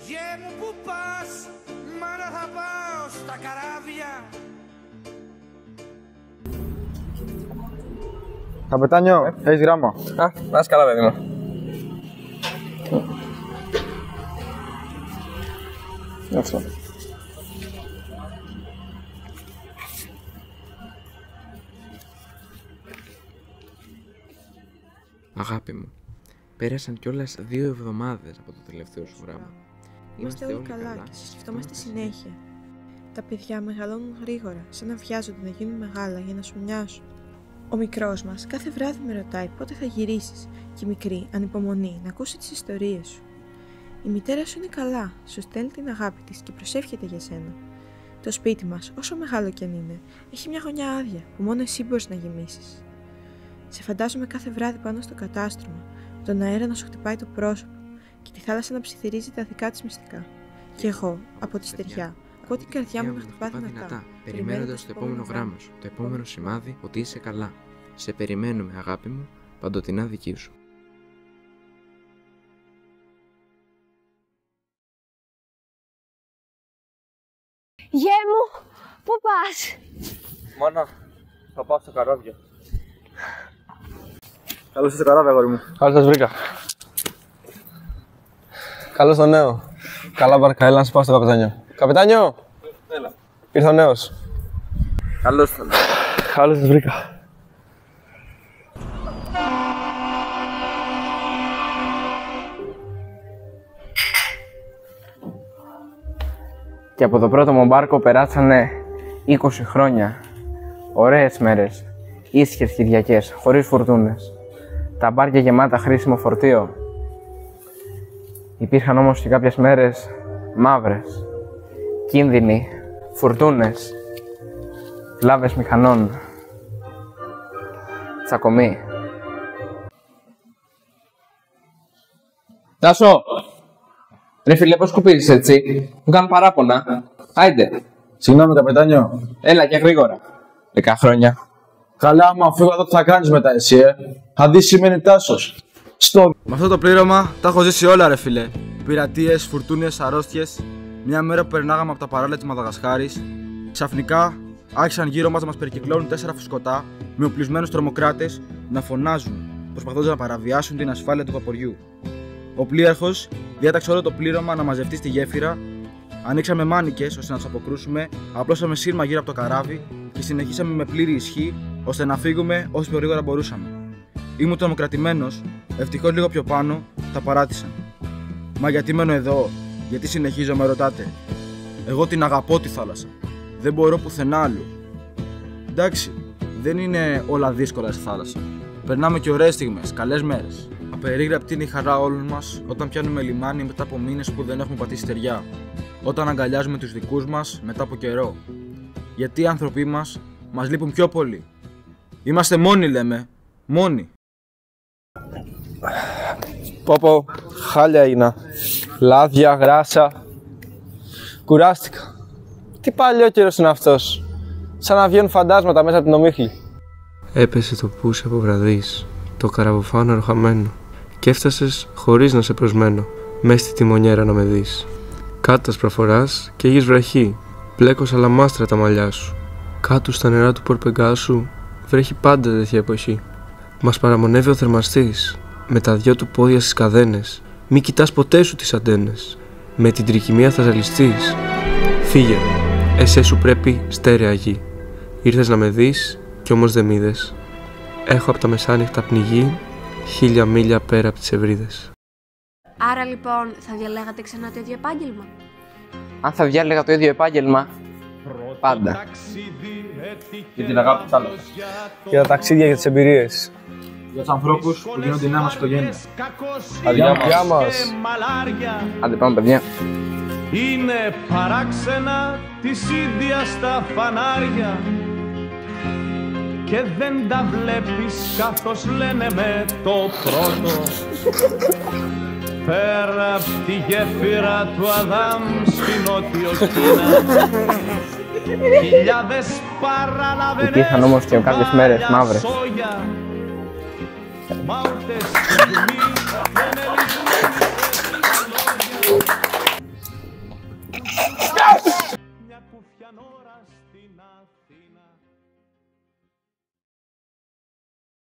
Γε μου που πας, μάνα θα πάω στα καράβια. Καπετάνιο, έχεις γράμμα. Α, να είσαι καλά, παιδί μου. Αυτό. Αγάπη μου, πέρασαν κιόλας 2 εβδομάδες από το τελευταίο σου γράμμα. Είμαστε όλοι καλά και σας σκεφτόμαστε συνέχεια. Τα παιδιά μεγαλώνουν γρήγορα, σαν να βιάζονται να γίνουν μεγάλα για να σου μοιάσουν. Ο μικρός μας κάθε βράδυ με ρωτάει πότε θα γυρίσεις και η μικρή ανυπομονεί να ακούσει τις ιστορίες σου. Η μητέρα σου είναι καλά, σου στέλνει την αγάπη της και προσεύχεται για σένα. Το σπίτι μας, όσο μεγάλο κι αν είναι, έχει μια γωνιά άδεια που μόνο εσύ μπορείς να γεμίσεις. Σε φαντάζομαι κάθε βράδυ πάνω στο κατάστρωμα, με τον αέρα να σου χτυπάει το πρόσωπο και τη θάλασσα να ψιθυρίζει τα δικά της μυστικά. Και εγώ, από τη στεριά, ακούω την καρδιά μου να χτυπά δυνατά, περιμένοντας το επόμενο γράμμα σου, το επόμενο σημάδι ότι είσαι καλά. Σε περιμένουμε, αγάπη μου, παντοτινά δική σου. Γε μου, πού πας? Μάνα, θα πάω στα καράβια. Καλώς ήρθατε καράβια, αγόρι μου. Καλώς σας βρήκα. Καλώς το νέο. Καλά μπαρκα, έλα να σε πάω στο καπετάνιο. Καπετάνιο! Έλα. Ήρθε ο νέος. Καλώς ήρθατε. Καλώς σας βρήκα. Και από το πρώτο μου μπάρκο περάσανε 20 χρόνια. Ωραίες μέρες, ήσυχες Κυριακές, χωρίς φουρτούνες. Τα μπάρκια γεμάτα χρήσιμο φορτίο. Υπήρχαν όμως και κάποιες μέρες μαύρες, κίνδυνοι, φουρτούνες, βλάβες μηχανών, τσακωμοί. Τάσο! Ρε φίλε, πώς σκουπίζεις έτσι? Μου κάνουν παράπονα. Άιντε. Συγγνώμη, καπετάνιο. Έλα και γρήγορα. 10 χρόνια. Καλά, άμα φύγω εδώ τι θα κάνεις μετά εσύ, Θα δεις σημαίνει Τάσος. Με αυτό το πλήρωμα τα έχω ζήσει όλα, ρε φίλε. Πειρατείες, φουρτούνες, αρρώστιες. Μια μέρα που περνάγαμε από τα παράλια της Μαδαγασκάρης, ξαφνικά άρχισαν γύρω μας να μας περικυκλώνουν 4 φουσκωτά με οπλισμένους τρομοκράτες να φωνάζουν, προσπαθώντας να παραβιάσουν την ασφάλεια του βαποριού. Ο πλοίαρχος διέταξε όλο το πλήρωμα να μαζευτεί στη γέφυρα. Ανοίξαμε μάνικες ώστε να τους αποκρούσουμε, απλώσαμε σύρμα γύρω από το καράβι και συνεχίσαμε με πλήρη ισχύ ώστε να φύγουμε όσο πιο γρήγορα μπορούσαμε. Ήμουν τρομοκρατημένος, ευτυχώς λίγο πιο πάνω τα παράτησαν. Μα γιατί μένω εδώ, γιατί συνεχίζω, με ρωτάτε? Εγώ την αγαπώ τη θάλασσα. Δεν μπορώ πουθενά άλλου. Εντάξει, δεν είναι όλα δύσκολα στη θάλασσα. Περνάμε και ωραίες στιγμές, καλές μέρες. Απερίγραπτη είναι η χαρά όλων μας όταν πιάνουμε λιμάνι μετά από μήνες που δεν έχουμε πατήσει στεριά. Όταν αγκαλιάζουμε τους δικούς μας μετά από καιρό. Γιατί οι άνθρωποι μας λείπουν πιο πολύ. Είμαστε μόνοι, λέμε. Μόνοι. Πω, χάλια έγινα. Λάδια, γράσα. Κουράστηκα. Τι παλιό καιρός είναι αυτός. Σαν να βγαίνουν φαντάσματα μέσα από την ομίχλη. Έπεσε το πούσι από βραδείς, το καραβοφάνο ροχαμένο, κι έφτασες χωρίς να σε προσμένω, μες στη τιμονιέρα να με δεις. Κάτω προφοράς και έχεις βραχή, πλέκω σαλαμάστρα τα μαλλιά σου. Κάτω στα νερά του πορπεγκά σου βρέχει πάντα τέτοια εποχή. Μας παραμονεύει ο θερμαστής, με τα δυο του πόδια στις καδένες. Μη κοιτάς ποτέ σου τις αντένες, με την τρικυμία θα ζαλιστείς. Φύγε, εσέ σου πρέπει στέρεα γη. Ήρθες να με δεις κι όμως δεν μ' είδες. Έχω από τα μεσάνυχτα πνιγεί 1000 μίλια πέρα από τις ευρύδες. Άρα λοιπόν θα διαλέγατε ξανά το ίδιο επάγγελμα? Αν θα διάλεγα το ίδιο επάγγελμα, πάντα. Για την αγάπη της θάλασσας. Για τα ταξίδια και τις εμπειρίες. Για τους ανθρώπους που γίνονται η νέα μας οικογένεια. Αδειά μας. Άντε πάμε, παιδιά. Είναι παράξενα της ίδιας στα φανάρια και δεν τα βλέπεις καθώς λένε με το πρώτο. Πέρα απ' τη γέφυρα του Αδάμ στη Νότιο Κίνα, χιλιάδες παραλαβενές. Υπήρχαν όμως και κάποιες μέρες μαύρες. Μα ούτε στιγμή δεν ελπίζουν. ώρα στην Αθήνα.